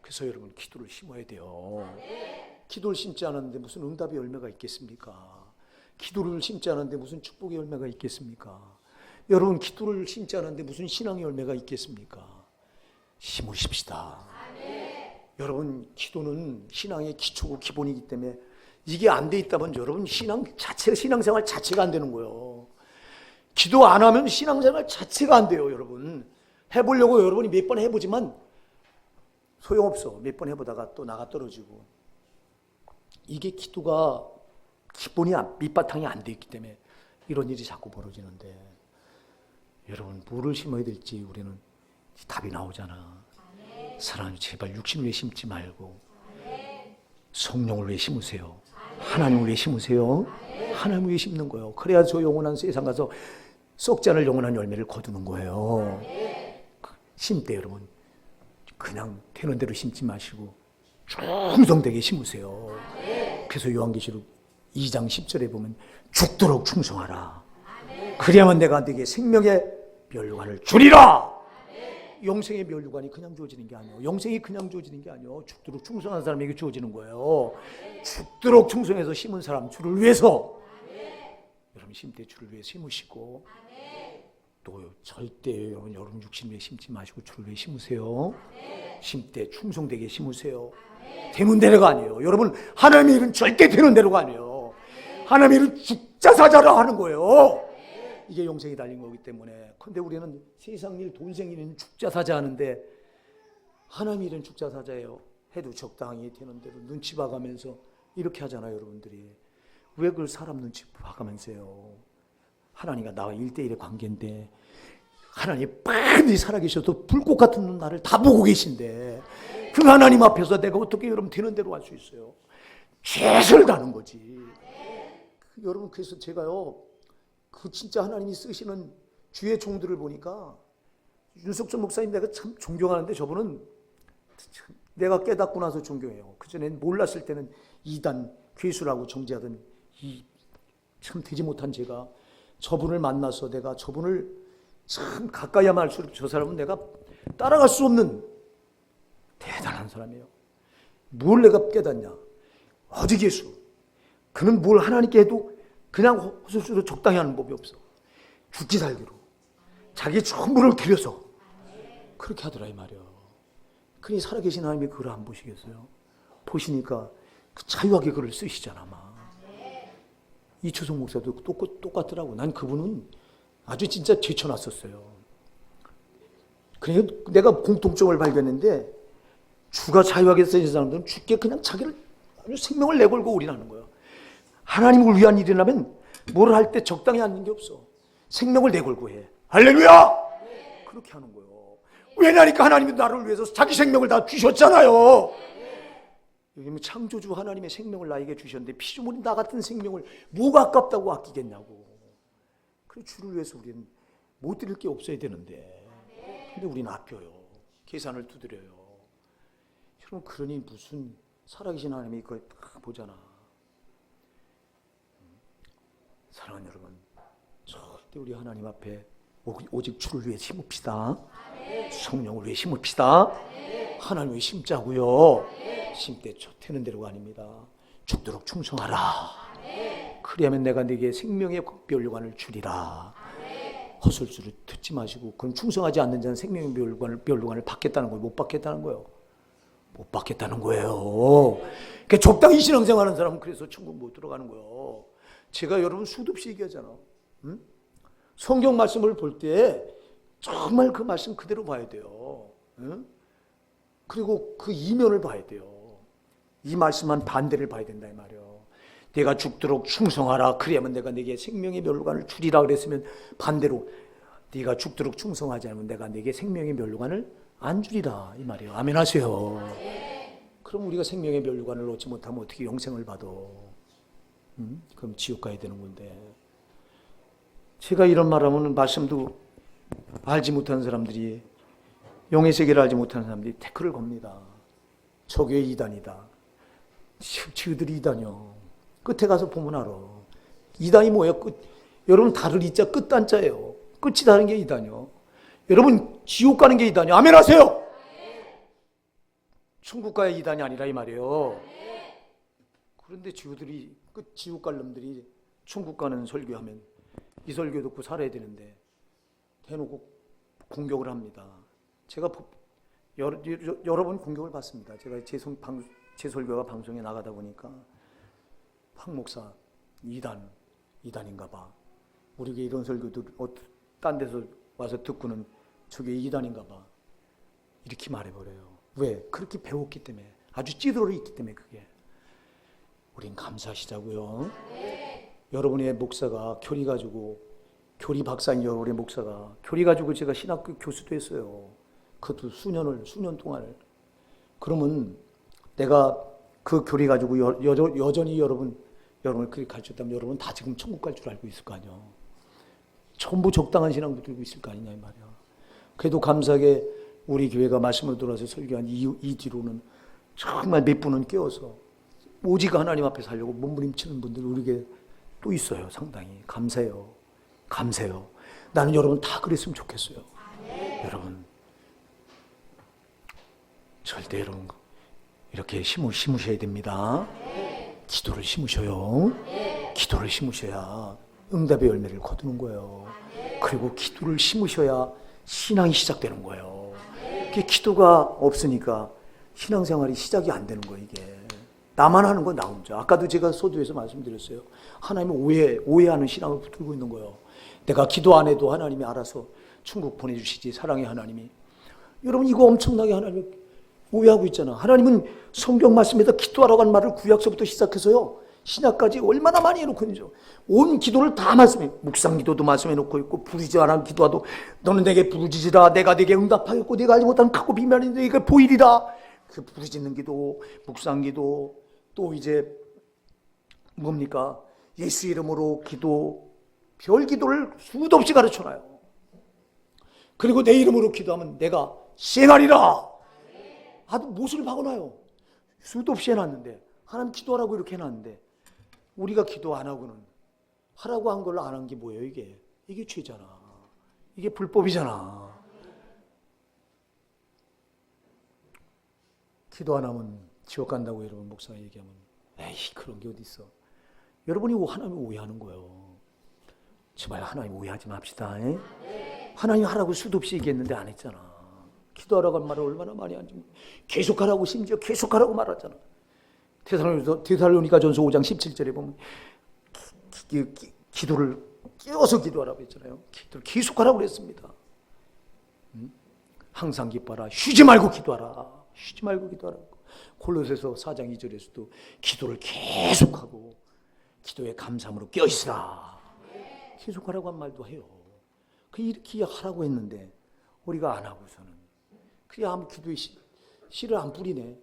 그래서 여러분 기도를 심어야 돼요. 기도를 심지 않았는데 무슨 응답의 열매가 있겠습니까? 기도를 심지 않았는데 무슨 축복의 열매가 있겠습니까? 여러분 기도를 심지 않았는데 무슨 신앙의 열매가 있겠습니까? 심으십시다. 여러분 기도는 신앙의 기초고 기본이기 때문에 이게 안 돼 있다면 여러분 신앙생활 자체가 안 되는 거예요. 기도 안 하면 신앙생활 자체가 안 돼요. 여러분 해보려고 여러분이 몇 번 해보지만 소용없어. 몇 번 해보다가 또 나가 떨어지고. 이게 기도가 기본이 밑바탕이 안 돼 있기 때문에 이런 일이 자꾸 벌어지는데 여러분 뭐를 심어야 될지 우리는 답이 나오잖아. 사랑하는 제발 육신을 왜 심지 말고 성령을 왜 심으세요? 하나님을 왜 심으세요? 하나님을 왜 심는 거예요? 그래야 저 영원한 세상 가서 썩지 않을 영원한 열매를 거두는 거예요. 심때 여러분 그냥 되는 대로 심지 마시고 충성되게 심으세요. 그래서 요한계시록 2장 10절에 보면 죽도록 충성하라. 그래야만 내가 네게 생명의 멸류관을 주리라. 영생의 멸류관이 그냥 주어지는 게 아니에요. 영생이 그냥 주어지는 게 아니에요. 죽도록 충성한 사람에게 주어지는 거예요. 죽도록 충성해서 심은 사람 주를 위해서 여러분 심때 주를 위해 심으시고 또 절대 여러분 육신 위에 심지 마시고 주를 위해 심으세요. 심때 충성되게 심으세요. 되는 대로가 아니에요. 여러분 하나님의 일은 절대 되는 대로가 아니에요. 하나님의 일은 죽자사자라 하는 거예요. 이게 영생이 달린 거기 때문에. 근데 우리는 세상 일, 돈생 일은 죽자사자 하는데 하나님 일은 죽자사자예요. 해도 적당히 되는 대로 눈치 봐가면서 이렇게 하잖아요. 여러분들이 왜 그걸 사람 눈치 봐가면서요. 하나님과 나와 1대1의 관계인데 하나님이 빨리 살아계셔도 불꽃 같은 나를 다 보고 계신데 그 하나님 앞에서 내가 어떻게 여러분 되는 대로 할 수 있어요. 최선을 다하는 거지. 여러분 그래서 제가요 그 진짜 하나님이 쓰시는 주의 종들을 보니까 윤석준 목사님 내가 참 존경하는데 저분은 참 내가 깨닫고 나서 존경해요. 그전엔 몰랐을 때는 이단 괴수라고 정죄하던 이 참 되지 못한 제가 저분을 만나서 내가 저분을 참 가까이 하면 할수록 저 사람은 내가 따라갈 수 없는 대단한 사람이에요. 뭘 내가 깨닫냐. 어디 예수. 그는 뭘 하나님께 해도 그냥 호술수로 적당히 하는 법이 없어. 죽기 살기로. 자기 전부를 기려서 그렇게 하더라 이 말이야. 그러니 살아계신 하나님이 그걸 안 보시겠어요? 보시니까 그 자유하게 글을 쓰시잖아 막. 이초성 목사도 똑같더라고. 난 그분은 아주 진짜 제쳐놨었어요. 그래서 내가 공통점을 발견했는데 주가 자유하게 쓰신 사람들은 주께 그냥 자기를 아주 생명을 내걸고 올인하는 거예요. 하나님을 위한 일이라면 뭘 할 때 적당히 하는 게 없어. 생명을 내걸고 해. 할렐루야! 그렇게 하는 거예요. 왜냐니까 하나님이 나를 위해서 자기 생명을 다 주셨잖아요. 여기 창조주 하나님의 생명을 나에게 주셨는데 피좀 흘린 나 같은 생명을 뭐가 아깝다고 아끼겠냐고. 그래서 주를 위해서 우리는 못 드릴 게 없어야 되는데 근데 우리는 아껴요. 계산을 두드려요. 여러분 그러니 무슨 살아계신 하나님이 그걸 딱 보잖아. 사랑하는 여러분 절대 우리 하나님 앞에 오직 주를 위해 심읍시다. 성령을 위해 심읍시다. 하나님 위해 심자고요. 심때 되는 대로가 아닙니다. 죽도록 충성하라. 그리하면 내가 네게 생명의 멸류관을 주리라. 헛술수를 듣지 마시고 그럼 충성하지 않는 자는 생명의 멸류관을 받겠다는 거예요. 못 받겠다는 거예요. 못 받겠다는 거예요. 그러니까 적당히 신앙생활하는 사람은 그래서 천국 못 들어가는 거예요. 제가 여러분 수도 없이 얘기하잖아. 응? 성경 말씀을 볼 때 정말 그 말씀 그대로 봐야 돼요. 응? 그리고 그 이면을 봐야 돼요. 이 말씀한 반대를 봐야 된다 이 말이에요. 내가 죽도록 충성하라. 그래야만 내가 네게 생명의 멸류관을 주리라 그랬으면 반대로 네가 죽도록 충성하지 않으면 내가 네게 생명의 면류관을 안 주리라 이 말이에요. 아멘 하세요. 그럼 우리가 생명의 면류관을 얻지 못하면 어떻게 영생을 받아? 그럼 지옥 가야 되는 건데. 제가 이런 말하면 말씀도 알지 못하는 사람들이, 영의 세계를 알지 못하는 사람들이 태클을 겁니다. 저게 이단이다. 저들이 이단이요. 끝에 가서 보면 알아. 이단이 뭐예요? 끝. 여러분 다를 이자 끝단자예요. 끝이 다른 게 이단이요. 여러분 지옥 가는 게 이단이요. 아멘 하세요. 천국 가야 이단이 아니라 이 말이에요. 그런데 지우들이 끝 지옥 갈 놈들이 천국 가는 설교하면 이 설교 듣고 살아야 되는데 대놓고 공격을 합니다. 제가 여러 번 공격을 받습니다. 제가 제 설교가 방송에 나가다 보니까 황 목사 이단인가 봐. 우리에게 이런 설교도 딴 데서 와서 듣고는 저게 이단인가 봐. 이렇게 말해버려요. 왜? 그렇게 배웠기 때문에. 아주 찌들어 있기 때문에 그게. 우린 감사하시자고요. 여러분의 목사가 교리 가지고 박사인 여러분의 목사가 교리 가지고 제가 신학교 교수도 했어요. 그것도 수년 동안을. 그러면 내가 그 교리 가지고 여전히 여러분을 그렇게 가르쳤다면 여러분 다 지금 천국 갈 줄 알고 있을 거 아니야. 전부 적당한 신앙도 들고 있을 거 아니냐 이 말이야. 그래도 감사하게 우리 교회가 말씀을 들어서 설교한 이 뒤로는 정말 몇 분은 깨어서 오직 하나님 앞에 살려고 몸부림치는 분들이 우리에게 또 있어요. 상당히 감사해요. 나는 여러분 다 그랬으면 좋겠어요. 여러분 절대 여러분 이렇게 심으셔야 됩니다. 기도를 심으셔요. 기도를 심으셔야 응답의 열매를 거두는 거예요. 그리고 기도를 심으셔야 신앙이 시작되는 거예요. 기도가 없으니까 신앙생활이 시작이 안 되는 거예요. 이게 나만 하는 건 나 혼자. 아까도 제가 소두에서 말씀드렸어요. 하나님은 오해하는 신앙을 붙들고 있는 거예요. 내가 기도 안 해도 하나님이 알아서 천국 보내주시지. 사랑의 하나님이. 여러분 이거 엄청나게 하나님 오해하고 있잖아. 하나님은 성경 말씀에다 기도하라고 한 말을 구약서부터 시작해서요 신약까지 얼마나 많이 해놓고 있죠. 온 기도를 다 말씀해. 묵상 기도도 말씀해놓고 있고 부르지 않은 기도와도 너는 내게 부르짖으라 내가 내게 응답하였고 내가 알지 못한 크고 비밀한 너희가 보이리라. 그 부르짖는 기도, 묵상 기도, 또 이제 뭡니까? 예수 이름으로 기도, 별 기도를 수도 없이 가르쳐놔요. 그리고 내 이름으로 기도하면 내가 시행하리라. 아주 못을 박아놔요. 수도 없이 해놨는데 하나님 기도하라고 이렇게 해놨는데 우리가 기도 안 하고는 하라고 한 걸로 안 한 게 뭐예요? 이게 죄잖아. 이게 불법이잖아. 기도 안 하면 지옥 간다고 여러분 목사가 얘기하면 에이 그런 게 어디 있어. 여러분이 하나님 오해하는 거예요. 제발 하나님 오해하지 맙시다. 하나님 하라고 수도 없이 얘기했는데 안 했잖아. 기도하라고 한 말을 얼마나 많이 하는지. 계속하라고 심지어 계속하라고 말하잖아. 데살로니가 전서 5장 17절에 보면 기도를 끼워서 기도하라고 했잖아요. 기도를 계속하라고 그랬습니다. 항상 기뻐하라. 쉬지 말고 기도하라. 쉬지 말고 기도하라고. 골로새서 4장 2절에서도 기도를 계속하고 기도에 감사함으로 껴있으라. 계속하라고 한 말도 해요. 이렇게 하라고 했는데 우리가 안 하고서는 그게 아무 기도에 씨를 안 뿌리네.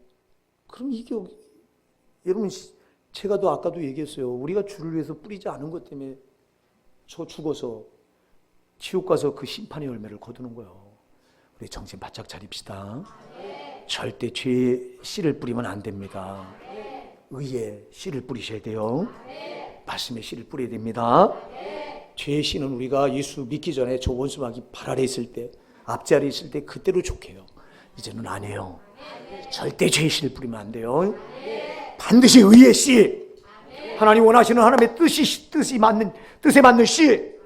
그럼 이게 여러분 제가 또 아까도 얘기했어요. 우리가 주를 위해서 뿌리지 않은 것 때문에 저 죽어서 지옥 가서 그 심판의 열매를 거두는 거예요. 우리 정신 바짝 차립시다. 절대 죄의 씨를 뿌리면 안 됩니다. 의의 씨를 뿌리셔야 돼요. 말씀의 씨를 뿌려야 됩니다. 죄의 씨는 우리가 예수 믿기 전에 저 원수마귀 발 아래 있을 때, 앞자리에 있을 때 그때로 좋게요. 이제는 안 해요. 절대 죄의 씨를 뿌리면 안 돼요. 반드시 의의 씨, 하나님 원하시는 하나님의 뜻에 맞는 씨,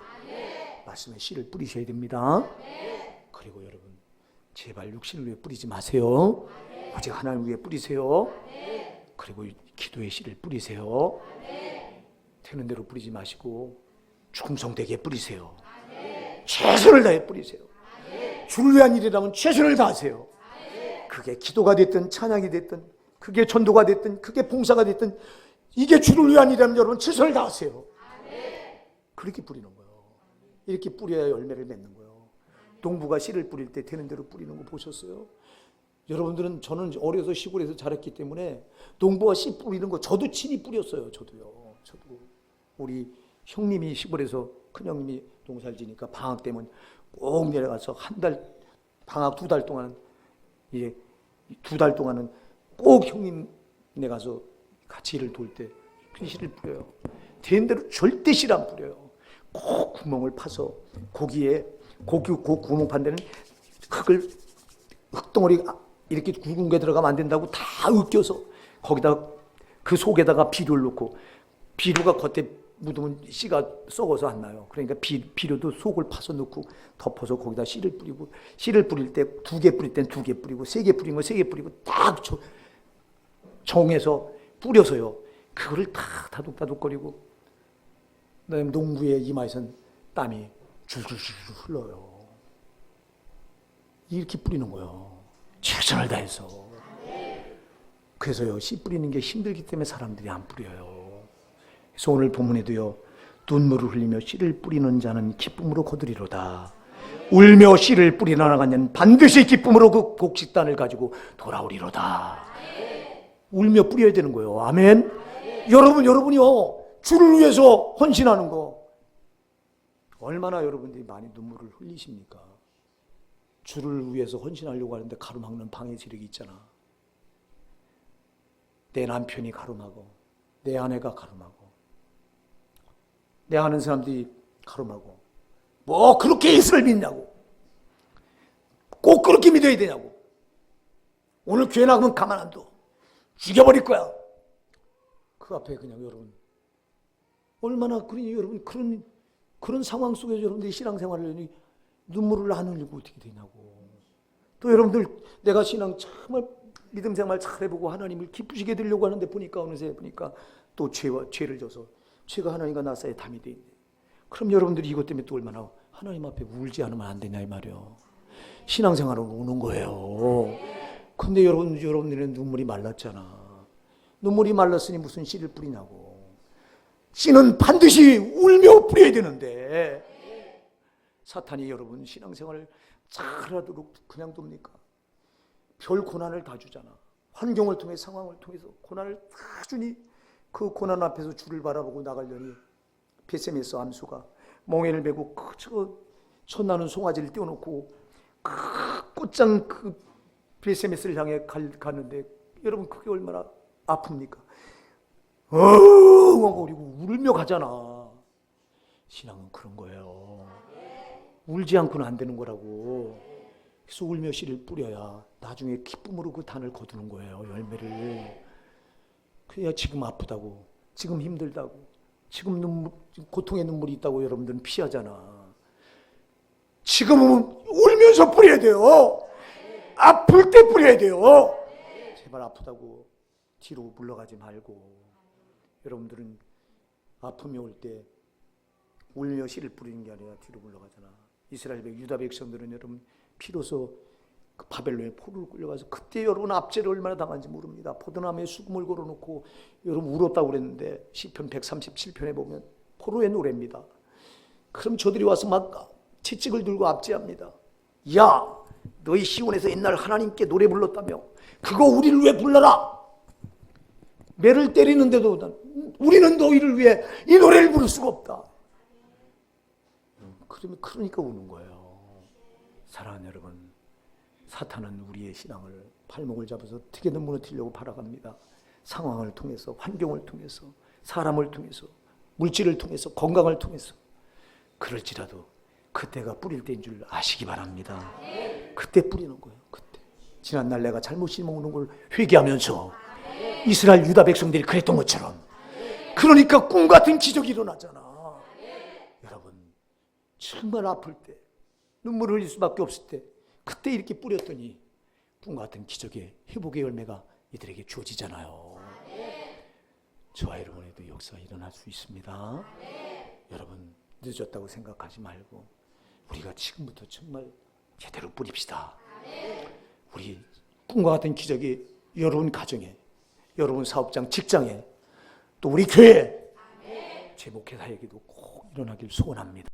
말씀의 씨를 뿌리셔야 됩니다. 그리고 여러분 제발 육신을 위해 뿌리지 마세요. 오직 하나님 위해 뿌리세요. 그리고 기도의 씨를 뿌리세요. 되는 대로 뿌리지 마시고 충성되게 뿌리세요. 최선을 다해 뿌리세요. 주를 위한 일이라면 최선을 다하세요. 그게 기도가 됐든 찬양이 됐든 그게 전도가 됐든 그게 봉사가 됐든 이게 주를 위한 일이라면 여러분 최선을 다하세요. 그렇게 뿌리는 거예요. 이렇게 뿌려야 열매를 맺는 거예요. 농부가 씨를 뿌릴 때 되는 대로 뿌리는 거 보셨어요? 여러분들은, 저는 어려서 시골에서 자랐기 때문에 농부가 씨 뿌리는 거 저도 친히 뿌렸어요. 저도 우리 형님이 시골에서, 큰형님이 농사를 지니까 방학 때면 꼭 내려가서 방학 2달 동안, 이제 2달 동안은 꼭 형님네 가서 같이 일을 돌 때 씨를 뿌려요. 된 대로 절대 씨 안 뿌려요. 꼭 구멍을 파서 고기 구멍 판 데는 흙덩어리 이렇게 굵은 게 들어가면 안 된다고 다 으껴서 거기다 그 속에다가 비료를 넣고, 비료가 겉에 묻으면 씨가 썩어서 안 나요. 그러니까 비료도 속을 파서 넣고 덮어서 거기다 씨를 뿌리고, 씨를 뿌릴 때 2개 뿌릴 땐 2개 뿌리고, 3개 뿌린 거 3개 뿌리고 딱 정해서 뿌려서요. 그거를 다 다독다독거리고, 그다음에 농부의 이마에선 땀이 줄줄줄 흘러요. 이렇게 뿌리는 거예요. 최선을 다해서. 그래서요, 씨 뿌리는 게 힘들기 때문에 사람들이 안 뿌려요. 그래서 오늘 본문에도요, 눈물을 흘리며 씨를 뿌리는 자는 기쁨으로 거두리로다. 울며 씨를 뿌리러 나가는 반드시 기쁨으로 그 곡식단을 가지고 돌아오리로다. 울며 뿌려야 되는 거예요. 아멘. 여러분이요, 주를 위해서 헌신하는 거 얼마나 여러분들이 많이 눈물을 흘리십니까? 주를 위해서 헌신하려고 하는데 가로막는 방해 세력이 있잖아. 내 남편이 가로막어, 내 아내가 가로막어, 내 아는 사람들이 가로막어. 뭐 그렇게 예수를 믿냐고, 꼭 그렇게 믿어야 되냐고, 오늘 교회 나가면 가만 안 둬, 죽여버릴 거야. 그 앞에 그냥 여러분, 얼마나 여러분 그런 상황 속에서 여러분들이 신앙생활을 눈물을 안 흘리고 어떻게 되냐고. 또 여러분들, 내가 신앙 정말 믿음 생활 잘해보고 하나님을 기쁘시게 되려고 하는데 보니까 어느새 또 죄를 져서 죄가 하나님과 나 사이에 담이 돼 있네. 그럼 여러분들이 이것 때문에 또 얼마나 하나님 앞에 울지 않으면 안 되냐 이 말이요. 신앙생활은 우는 거예요. 근데 여러분들은 눈물이 말랐잖아. 눈물이 말랐으니 무슨 씨를 뿌리냐고. 씨는 반드시 울며 뿌려야 되는데, 사탄이 여러분 신앙생활을 잘하도록 그냥 둡니까? 별 고난을 다 주잖아. 환경을 통해, 상황을 통해서 고난을 다 주니, 그 고난 앞에서 주를 바라보고 나가려니 베세메스 암수가 멍에를 메고 천나는 송아지를 띄워놓고 꽃장 베세메스를 향해 가는데, 여러분 그게 얼마나 아픕니까? 그리고 울며 가잖아. 신앙은 그런 거예요. 울지 않고는 안 되는 거라고. 그래서 울며 씨를 뿌려야 나중에 기쁨으로 그 단을 거두는 거예요. 열매를. 그래야 지금 아프다고, 지금 힘들다고, 지금 고통의 눈물이 있다고 여러분들은 피하잖아. 지금은 울면서 뿌려야 돼요. 아플 때 뿌려야 돼요. 제발 아프다고 뒤로 물러가지 말고. 여러분들은 아픔이 올 때 울며 씨를 뿌리는 게 아니라 뒤로 물러가잖아. 이스라엘 유다 백성들은 여러분 피로서 그 바벨론에 포로를 끌려가서 그때 여러분 압제를 얼마나 당한지 모릅니다. 포도나무에 수금을 걸어놓고 여러분 울었다고 그랬는데 시편 137편에 보면 포로의 노래입니다. 그럼 저들이 와서 막 채찍을 들고 압제합니다. 야, 너희 시온에서 옛날 하나님께 노래 불렀다며 그거 우리를 왜 불러라? 매를 때리는데도 우리는 너희를 위해 이 노래를 부를 수가 없다. 그러니까 우는 거예요. 사랑하는 여러분, 사탄은 우리의 신앙을 발목을 잡아서 어떻게든 무너뜨리려고 팔아갑니다. 상황을 통해서, 환경을 통해서, 사람을 통해서, 물질을 통해서, 건강을 통해서. 그럴지라도 그때가 뿌릴 때인 줄 아시기 바랍니다. 그때 뿌리는 거예요. 그때. 지난날 내가 잘못 심어놓은 걸 회개하면서 이스라엘 유다 백성들이 그랬던 것처럼. 그러니까 꿈같은 기적이 일어나잖아. 여러분, 정말 아플 때, 눈물을 흘릴 수밖에 없을 때 그때 이렇게 뿌렸더니 꿈같은 기적의 회복의 열매가 이들에게 주어지잖아요. 저와 여러분에도 역사가 일어날 수 있습니다. 여러분, 늦었다고 생각하지 말고 우리가 지금부터 정말 제대로 뿌립시다. 우리 꿈과 같은 기적이 여러분 가정에, 여러분 사업장, 직장에, 또 우리 교회, 제 목회자에게도 꼭 일어나길 소원합니다.